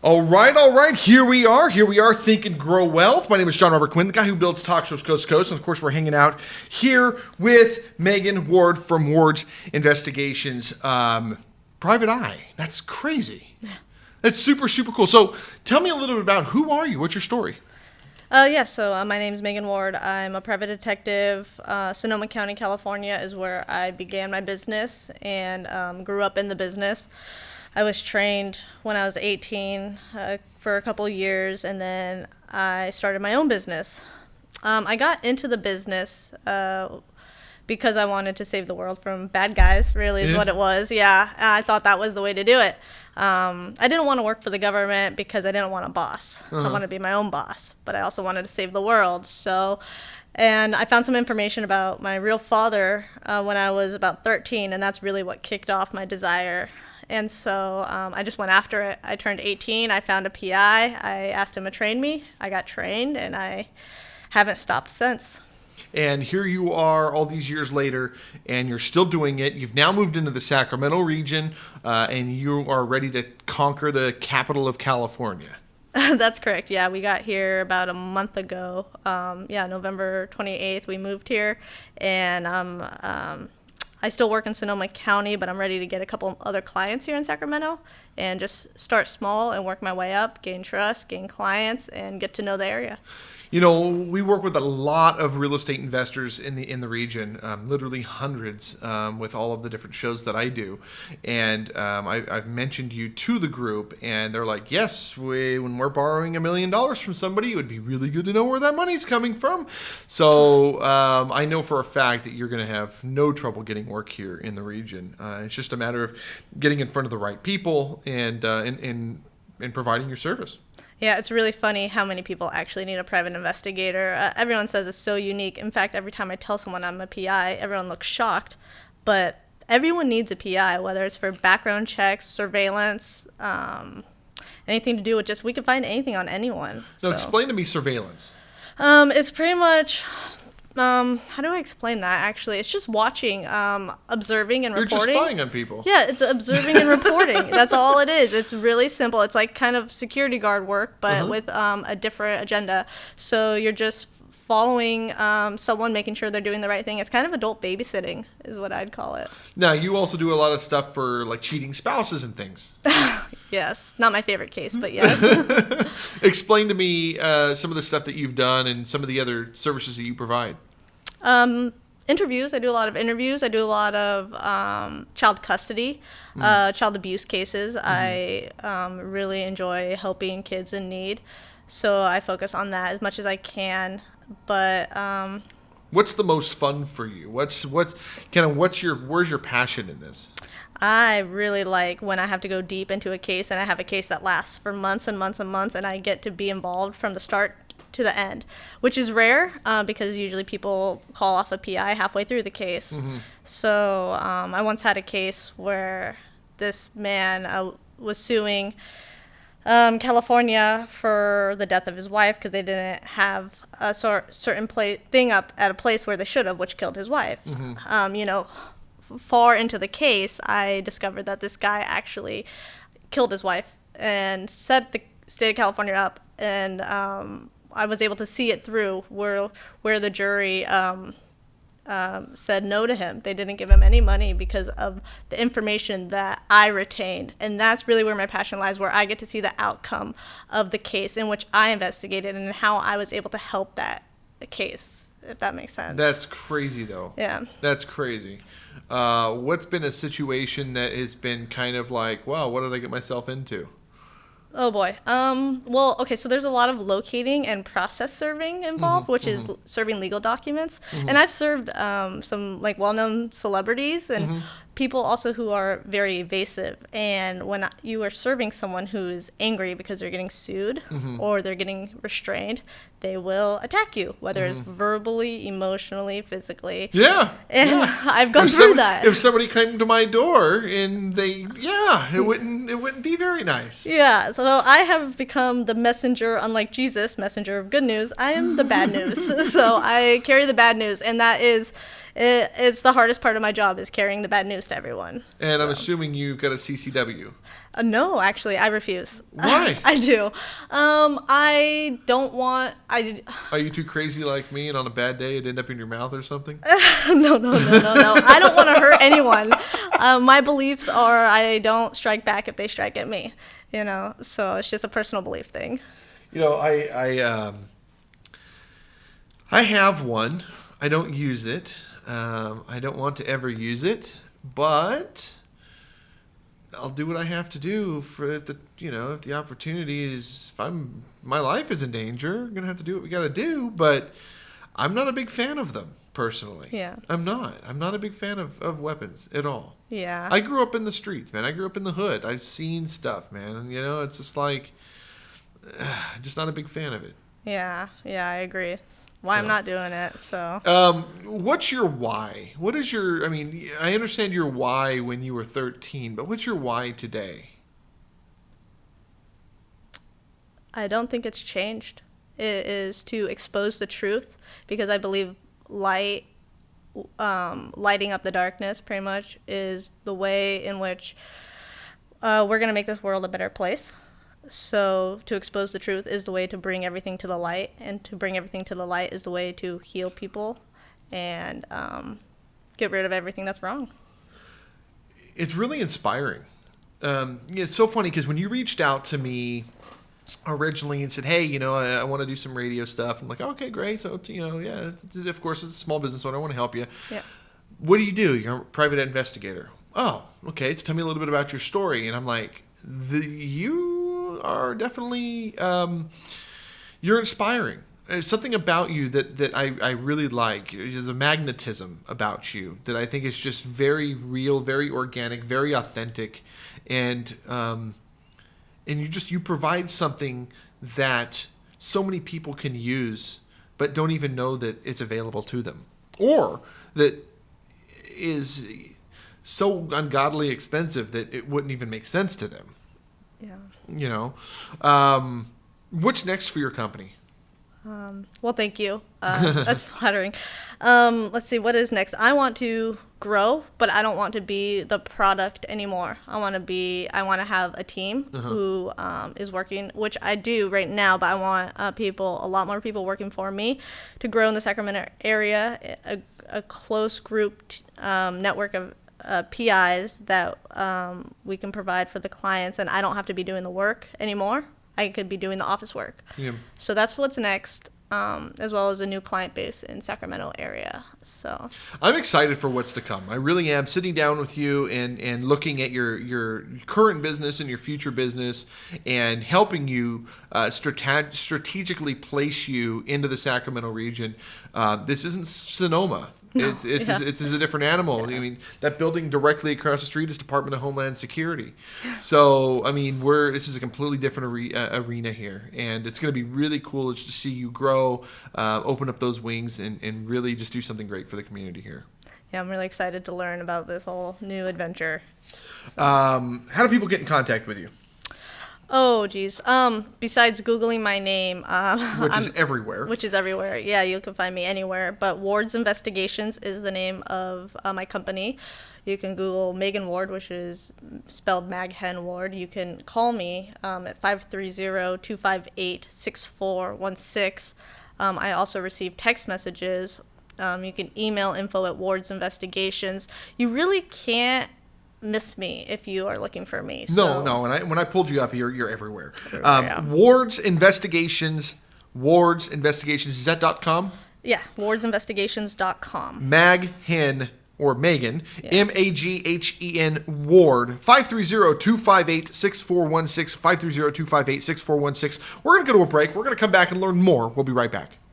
All right. Here we are, Think and Grow Wealth. My name is Jon Robert Quinn, the guy who builds talk shows coast to coast. And of course, we're hanging out here with Maghen Ward from Ward's Investigations. Private Eye. That's crazy. That's super, super cool. So tell me a little bit about who are you? What's your story? So my name is Maghen Ward. I'm a private detective. Sonoma County, California is where I began my business and grew up in the business. I was trained when I was 18 for a couple years, and then I started my own business. I got into the business because I wanted to save the world from bad guys, really is what it was. Yeah, I thought that was the way to do it. I didn't want to work for the government because I didn't want a boss. I wanted to be my own boss, but I also wanted to save the world. And I found some information about my real father when I was about 13, and that's really what kicked off my desire. And so I just went after it. I turned 18. I found a PI. I asked him to train me. I got trained, and I haven't stopped since. And here you are all these years later, and you're still doing it. You've now moved into the Sacramento region, and you are ready to conquer the capital of California. That's correct. Yeah, we got here about a month ago. November 28th, we moved here, and I still work in Sonoma County, but I'm ready to get a couple other clients here in Sacramento and just start small and work my way up, gain trust, gain clients, and get to know the area. You know, we work with a lot of real estate investors in the region, literally hundreds, with all of the different shows that I do. And I've mentioned you to the group, and they're like, yes, when we're borrowing $1 million from somebody, it would be really good to know where that money's coming from. So I know for a fact that you're going to have no trouble getting work here in the region. It's just a matter of getting in front of the right people and providing your service. Yeah, it's really funny how many people actually need a private investigator. Everyone says it's so unique. In fact, every time I tell someone I'm a PI, everyone looks shocked. But everyone needs a PI, whether it's for background checks, surveillance, anything to do with we can find anything on anyone. So explain to me surveillance. It's pretty much... how do I explain that, actually? It's just watching, observing and reporting. You're just spying on people. Yeah, it's observing and reporting. That's all it is. It's really simple. It's like kind of security guard work, but with a different agenda. So you're just following someone, making sure they're doing the right thing. It's kind of adult babysitting is what I'd call it. Now, you also do a lot of stuff for like cheating spouses and things. Yes. Not my favorite case, but yes. Explain to me some of the stuff that you've done and some of the other services that you provide. Interviews. I do a lot of interviews. I do a lot of child custody, child abuse cases. I really enjoy helping kids in need. So I focus on that as much as I can. But what's the most fun for you? Where's your passion in this? I really like when I have to go deep into a case and I have a case that lasts for months and months and months, and I get to be involved from the start to the end, which is rare because usually people call off a PI halfway through the case. So I once had a case where this man was suing California for the death of his wife because they didn't have a certain thing up at a place where they should have, which killed his wife. Far into the case, I discovered that this guy actually killed his wife and set the state of California up, and I was able to see it through where the jury said no to him. They didn't give him any money because of the information that I retained. And that's really where my passion lies, where I get to see the outcome of the case in which I investigated and how I was able to help that case, if that makes sense. That's crazy, though. Yeah. That's crazy. What's been a situation that has been kind of like, wow, what did I get myself into? Oh boy. So there's a lot of locating and process serving involved, which is serving legal documents. And I've served some like well-known celebrities and people also who are very evasive. And when you are serving someone who's angry because they're getting sued or they're getting restrained, they will attack you, whether it's verbally, emotionally, physically. Yeah. And I've gone through that. If somebody came to my door and it wouldn't be very nice. Yeah. So I have become the messenger, unlike Jesus, messenger of good news. I am the bad news. So I carry the bad news, and that is It's the hardest part of my job is carrying the bad news to everyone. And I'm assuming you've got a CCW. No, actually, I refuse. Why? I do. I don't want. Are you too crazy like me, and on a bad day it'd end up in your mouth or something? No. I don't want to hurt anyone. My beliefs are I don't strike back if they strike at me. So it's just a personal belief thing. I have one. I don't use it. I don't want to ever use it, but I'll do what I have to do for if the opportunity is, if my life is in danger, I'm gonna have to do what we gotta do. But I'm not a big fan of them personally. Yeah. I'm not a big fan of weapons at all. Yeah. I grew up in the streets, man. I grew up in the hood. I've seen stuff, man, and it's just like, just not a big fan of it. Yeah, I agree. Why I'm not doing it, so. What's your why? What is your, I understand your why when you were 13, but what's your why today? I don't think it's changed. It is to expose the truth, because I believe lighting up the darkness pretty much is the way in which we're going to make this world a better place. So to expose the truth is the way to bring everything to the light, and to bring everything to the light is the way to heal people and get rid of everything that's wrong. It's really inspiring. It's so funny because when you reached out to me originally and said, hey, I want to do some radio stuff. I'm like, okay, great. So, yeah, of course, it's a small business owner. I want to help you. Yeah. What do? You're a private investigator. Oh, okay. So tell me a little bit about your story. And I'm like, you are definitely, you're inspiring. There's something about you that I really like. There's a magnetism about you that I think is just very real, very organic, very authentic. And you provide something that so many people can use, but don't even know that it's available to them, or that is so ungodly expensive that it wouldn't even make sense to them. Yeah. What's next for your company? Well, thank you. That's flattering. Let's see, what is next? I want to grow, but I don't want to be the product anymore. I want to have a team who is working, which I do right now, but I want a lot more people working for me to grow in the Sacramento area, a close group network of PIs that we can provide for the clients, and I don't have to be doing the work anymore. I could be doing the office work. Yeah. So that's what's next, as well as a new client base in Sacramento area. So I'm excited for what's to come. I really am. Sitting down with you and looking at your current business and your future business, and helping you strategically place you into the Sacramento region. This isn't Sonoma. No, it's a different animal. Yeah. That building directly across the street is Department of Homeland Security. So, this is a completely different arena here. And it's going to be really cool just to see you grow, open up those wings, and really just do something great for the community here. Yeah, I'm really excited to learn about this whole new adventure. How do people get in contact with you? Oh, geez. Besides Googling my name. Which is everywhere. Which is everywhere. Yeah, you can find me anywhere. But Ward's Investigations is the name of my company. You can Google Maghen Ward, which is spelled Maghen Ward. You can call me at 530-258-6416. I also receive text messages. You can email info@Ward's Investigations. You really can't miss me if you are looking for me. No. When I pulled you up, you're everywhere. Ward's Investigations. Is that .com? Yeah, wardsinvestigations.com. Maghen or Maghen, yeah. Maghen Ward, 530-258-6416, 530-258-6416. We're going to go to a break. We're going to come back and learn more. We'll be right back.